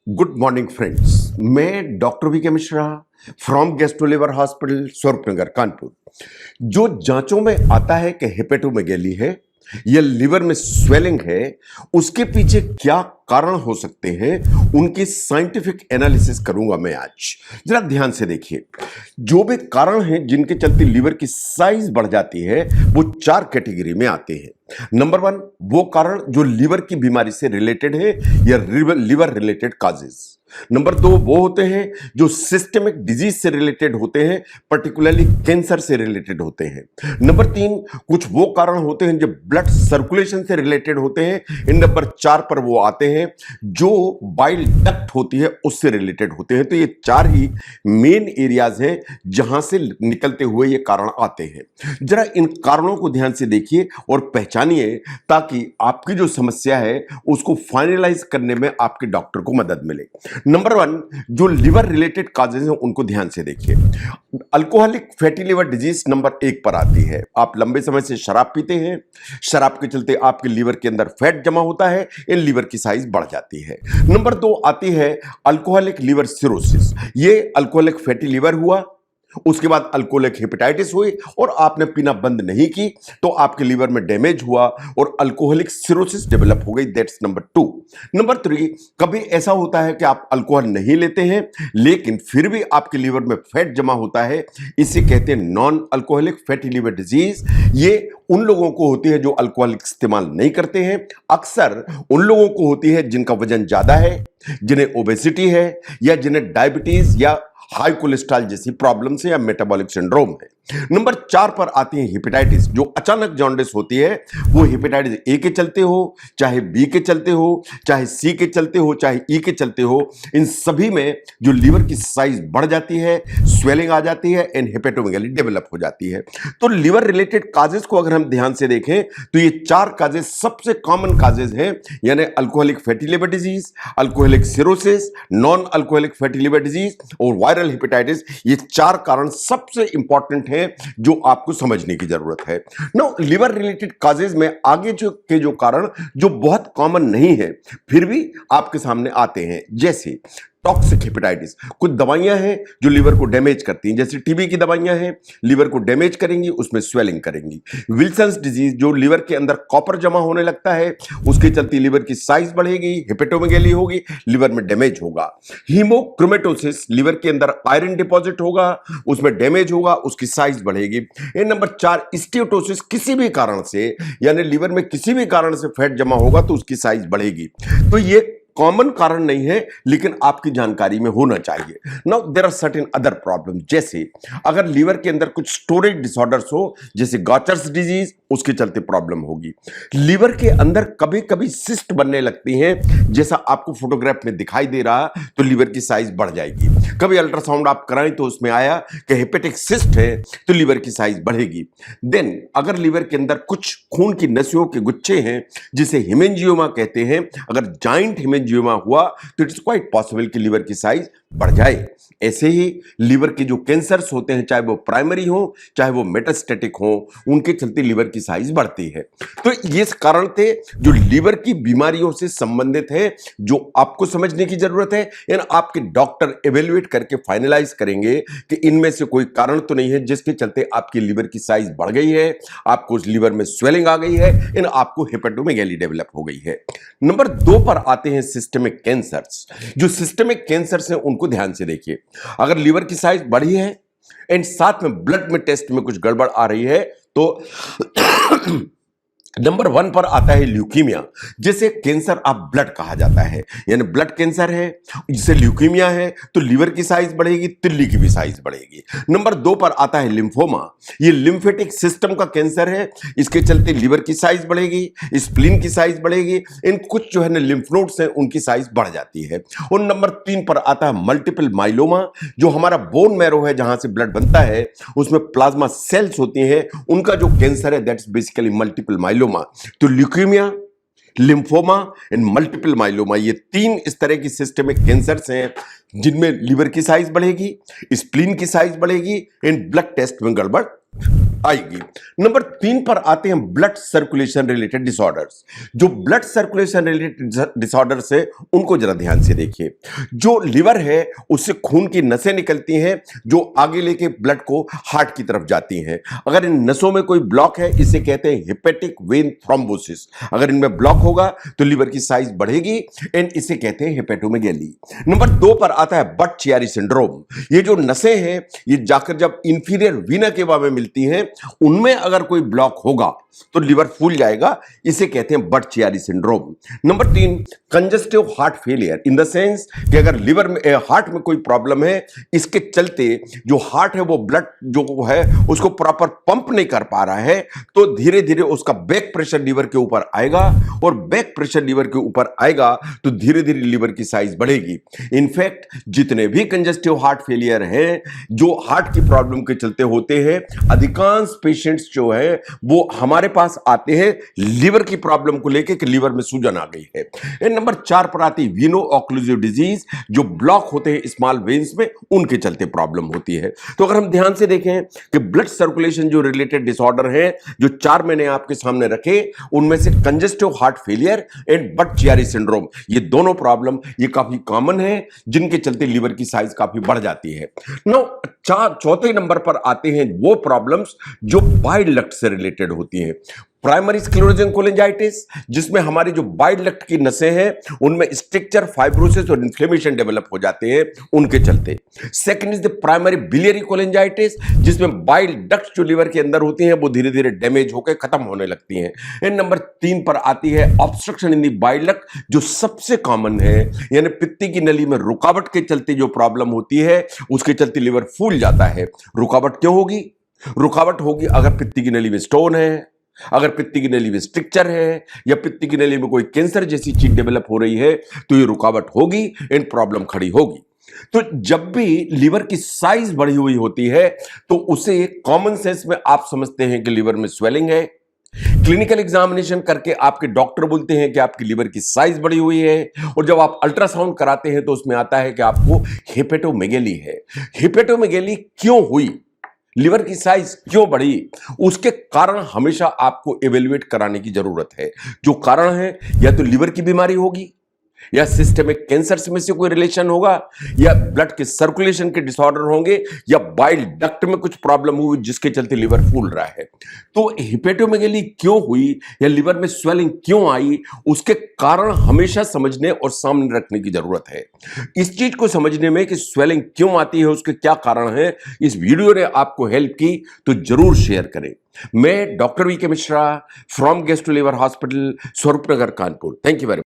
Good morning friends, मैं doctor V K. Mishra from gastro liver hospital Swarupnagar Kanpur. जो जांचों में आता है कि हेपेटोमेगैली है या लिवर में स्वेलिंग है, उसके पीछे क्या कारण हो सकते हैं उनकी साइंटिफिक एनालिसिस करूंगा मैं आज। जरा ध्यान से देखिए, जो भी कारण हैं जिनके चलते लिवर की साइज बढ़ जाती है वो 4 कैटेगरी में आते हैं। नंबर 1, वो कारण जो लिवर की बीमारी से रिलेटेड है या लिवर रिलेटेड काजेस। नंबर 2, वो होते हैं जो सिस्टमिक डिजीज से रिलेटेड होते हैं, पर्टिकुलरली कैंसर से रिलेटेड होते हैं। नंबर 3, कुछ वो कारण होते हैं जो ब्लड सर्कुलेशन से रिलेटेड होते हैं। इन नंबर 4 पर वो आते हैं जो बाइल डक्ट होती है उससे रिलेटेड होते हैं। तो ये 4 ही मेन एरियाज हैं जहां से निकलते हुए ये कारण आते हैं। जरा इन कारणों को ध्यान से देखिए और पहचानिए ताकि आपकी जो समस्या है उसको फाइनलाइज करने में आपके डॉक्टर को मदद मिले। नंबर 1, जो लिवर रिलेटेड काजेज हैं उनको ध्यान से देखिए। Alcoholic fatty liver disease number 1 पर आती है। आप लंबे समय से शराब पीते हैं, शराब के चलते आपके लिवर के अंदर फैट जमा होता है, इन लिवर की साइज बढ़ जाती है। नंबर 2 आती है अल्कोहलिक लिवर सिरोसिस। ये अल्कोहलिक फैटी लिवर हुआ, उसके बाद अल्कोहलिक हेपेटाइटिस हुई और आपने पीना बंद नहीं की तो आपके लिवर में डैमेज हुआ और अल्कोहलिक सिरोसिस डेवलप हो गई। That's number 2। नंबर 3, कभी ऐसा होता है कि आप अल्कोहल नहीं लेते हैं लेकिन फिर भी आपके लिवर में फैट जमा होता है, इसे कहते हैं non alcoholic fatty liver disease. ये उन लोगों को होती है जो अल्कोहल इस्तेमाल नहीं करते हैं। अक्सर उन लोगों को होती है जिनका वजन ज्यादा है, जिन्हें ओबेसिटी है या जिन्हें डायबिटीज या हाई कोलेस्ट्रॉल जैसी प्रॉब्लम्स है या मेटाबॉलिक सिंड्रोम है। नंबर 4 पर आती है हेपेटाइटिस। जो अचानक जॉन्डिस होती है वो हेपेटाइटिस ए के चलते हो, चाहे बी के चलते हो, चाहे सी के चलते हो, चाहे ई के चलते हो, इन सभी में जो लिवर की साइज बढ़ जाती है, स्वेलिंग आ जाती है एंड हेपेटोमेगैली डेवलप हो जाती है। तो लिवर रिलेटेड काजेस को अगर हम ध्यान से देखें तो ये 4 काजेस सबसे कॉमन काजेस हैं, यानी alcoholic fatty liver disease, alcoholic cirrhosis, non alcoholic fatty liver disease और वायरल हेपेटाइटिस। ये 4 कारण सबसे इंपॉर्टेंट हैं जो आपको समझने की जरूरत है। नो, लिवर रिलेटेड काजेज में आगे जो कारण जो बहुत कॉमन नहीं है फिर भी आपके सामने आते हैं, जैसे टॉक्सिक हेपेटाइटिस। कुछ दवाइयां हैं जो लिवर को डैमेज करती हैं, जैसे टीबी की दवाइयां हैं, लिवर को डैमेज करेंगी, उसमें स्वेलिंग करेंगी। विल्सन्स डिजीज, जो लिवर के अंदर कॉपर जमा होने लगता है, उसके चलते लिवर की साइज बढ़ेगी, हेपेटोमेगैली होगी, लिवर में डैमेज होगा। हीमोक्रोमेटोसिस, लिवर के अंदर आयरन डिपॉजिट होगा, उसमें डैमेज होगा, उसकी साइज बढ़ेगी। नंबर 4, स्टीयोटोसिस, किसी भी कारण से यानी लिवर में किसी भी कारण से फैट जमा होगा तो उसकी साइज बढ़ेगी। तो ये कॉमन कारण नहीं है लेकिन आपकी जानकारी में होना चाहिए। Now there are certain other problem, जैसे अगर लिवर के अंदर कुछ स्टोरेज डिसऑर्डर्स हो, जैसे गॉचर्स डिजीज, उसके चलते प्रॉब्लम होगी। लिवर के अंदर कभी कभी सिस्ट बनने लगती हैं, जैसा आपको फोटोग्राफ में दिखाई दे रहा, तो लिवर की साइज बढ़ जाएगी। कभी अल्ट्रासाउंड आप कराएं तो उसमें आया कि हेपेटिक सिस्ट है तो लिवर की साइज बढ़ेगी। देन अगर लिवर के अंदर कुछ खून की नसियों के गुच्छे हैं जिसे हेमेंजियोमा कहते हैं, अगर जॉइंट हेमेंजियोमा हुआ तो इट इज क्वाइट पॉसिबल कि लिवर की साइज बढ़ जाए। ऐसे ही लिवर के जो कैंसर्स होते हैं, चाहे वो प्राइमरी हो चाहे वो मेटास्टेटिक हो, उनके चलते लिवर की साइज बढ़ती है। तो ये कारण थे जो लिवर की बीमारियों से संबंधित है, जो आपको समझने की जरूरत है। यानी आपके डॉक्टर एवेल्युएट करके फाइनलाइज करेंगे कि इनमें से कोई कारण तो नहीं है जिसके चलते आपकी लिवर की साइज बढ़ गई है, आपको लिवर में स्वेलिंग आ गई है, इन आपको हेपेटोमेगैली डेवलप हो गई है। नंबर 2 पर आते हैं सिस्टमिक कैंसर्स। जो सिस्टमिक कैंसर्स हैं उनको ध्यान से देखिए। अगर लिवर की साइज बढ़ी है एंड साथ में ब्लड में टेस्ट में कुछ गड़बड़ आ रही है तो नंबर 1 पर आता है ल्यूकीमिया, जिसे कैंसर ऑफ ब्लड कहा जाता है। यानी ब्लड कैंसर है, जिसे ल्यूकीमिया है तो लिवर की साइज बढ़ेगी, तिल्ली की भी साइज बढ़ेगी। नंबर 2 पर आता है लिम्फोमा। ये लिम्फेटिक सिस्टम का कैंसर है, इसके चलते लिवर की साइज बढ़ेगी, स्प्लीन की साइज बढ़ेगी, इन कुछ जो है ना लिम्फ नोड्स हैं उनकी साइज बढ़ जाती है। और नंबर 3 पर आता है मल्टीपल माइलोमा। जो हमारा बोन मैरो है जहां से ब्लड बनता है, उसमें प्लाज्मा सेल्स होती हैं, उनका जो कैंसर है दैट्स बेसिकली मल्टीपल माइलोमा। तो leukaemia, lymphoma and multiple myeloma, ये 3 इस तरह की सिस्टमिक कैंसर्स हैं जिनमें लिवर की साइज बढ़ेगी, स्प्लीन की साइज बढ़ेगी एंड ब्लड टेस्ट में गड़बड़ आएगी। नंबर 3 पर आते हैं ब्लड सर्कुलेशन रिलेटेड डिसऑर्डर्स। जो ब्लड सर्कुलेशन रिलेटेड डिसऑर्डर्स है उनको जरा ध्यान से देखिए। जो लिवर है उससे खून की नसें निकलती हैं जो आगे लेके ब्लड को हार्ट की तरफ जाती हैं। अगर इन नसों में कोई ब्लॉक है इसे कहते हैं हेपेटिक वेन थ्रोम्बोसिस। अगर इनमें ब्लॉक होगा तो लिवर की साइज बढ़ेगी एंड इसे कहते हैं हेपेटोमेगैली। नंबर 2 पर आता है बट-चियारी सिंड्रोम। ये जो नसें हैं ये जाकर जब इंफीरियर वीना केवा में मिलती हैं उनमें अगर कोई ब्लॉक होगा तो लिवर फूल जाएगा, इसे कहते हैं Budd Chiari syndrome. Number 3 congestive heart failure in the sense कि अगर लिवर में हार्ट में कोई प्रॉब्लम है इसके चलते जो हार्ट है वो ब्लड जो है उसको प्रॉपर पंप नहीं कर पा रहा है तो धीरे धीरे उसका बैक प्रेशर लिवर के ऊपर आएगा और बैक प्रेशर लिवर के ऊपर आएगा तो धीरे धीरे लिवर की साइज बढ़ेगी। इनफैक्ट जितने भी कंजेस्टिव हार्ट फेलियर हैं जो हार्ट की प्रॉब्लम के चलते होते हैं अधिकांश पेशेंट्स जो है वो हमारे पास आते हैं लिवर की प्रॉब्लम को लेकर कि लिवर में सूजन आ गई है। नंबर 4 पर आती है वीनो ऑक्लूसिव डिजीज। जो ब्लॉक होते हैं स्मॉल वेन्स में उनके चलते प्रॉब्लम होती है। तो अगर हम ध्यान से देखें कि ब्लड सर्कुलेशन जो रिलेटेड डिसऑर्डर है जो 4 मैंने आपके सामने रखे उनमें से congestive heart failure and Budd Chiari syndrome ये दोनों प्रॉब्लम ये काफी कॉमन है जिनके चलते लिवर की साइज काफी बढ़ जाती है। नाउ चौथे नंबर पर आते हैं वो प्रॉब्लम्स जो बाइल डक्ट से रिलेटेड होती हैं। प्राइमरी स्क्लेरोसिस कोलिंजाइटिस जिसमें हमारी जो बाइल डक्ट की नसें हैं उनमें स्ट्रक्चर फाइब्रोसिस और इन्फ्लेमेशन डेवलप हो जाते हैं उनके चलते। Second is the primary biliary cholangitis जिसमें बाइल डक्ट जो लिवर के अंदर होती हैं वो धीरे धीरे डैमेज होकर खत्म होने लगती हैं। एंड नंबर 3 पर आती है ऑब्स्ट्रक्शन इन दी बाइल डक्ट जो सबसे कॉमन है, यानी पित्ती की नली में रुकावट के चलते जो प्रॉब्लम होती है उसके चलते लिवर फूल जाता है। रुकावट क्यों होगी? रुकावट होगी अगर पित्ती की नली में स्टोन है, अगर पित्ती की नली में स्ट्रक्चर है या पित्ती की नली में कोई कैंसर जैसी चीज डेवलप हो रही है तो ये रुकावट होगी एंड प्रॉब्लम खड़ी होगी। तो जब भी लिवर की साइज बढ़ी हुई होती है तो उसे कॉमन सेंस में आप समझते हैं कि लिवर में स्वेलिंग है। क्लिनिकल एग्जामिनेशन करके आपके डॉक्टर बोलते हैं कि आपकी लिवर की साइज बढ़ी हुई है और जब आप अल्ट्रासाउंड कराते हैं तो उसमें आता है कि आपको हेपेटोमेगैली है। हेपेटोमेगैली क्यों हुई, लिवर की साइज क्यों बढ़ी, उसके कारण हमेशा आपको इवेल्युएट कराने की जरूरत है। जो कारण है या तो लिवर की बीमारी होगी या सिस्टमिक कैंसर में से कोई रिलेशन होगा या ब्लड के सर्कुलेशन के डिसऑर्डर होंगे या बाइल डक्ट में कुछ प्रॉब्लम हुई जिसके चलते लिवर फूल रहा है। तो हेपेटोमेगैली क्यों हुई या लिवर में स्वेलिंग क्यों आई उसके कारण हमेशा समझने और सामने रखने की जरूरत है। इस चीज को समझने में कि स्वेलिंग क्यों आती है उसके क्या कारण है इस वीडियो ने आपको हेल्प की तो जरूर शेयर करें। मैं doctor V K Mishra from gastro liver hospital Swarupnagar Kanpur. Thank you very much.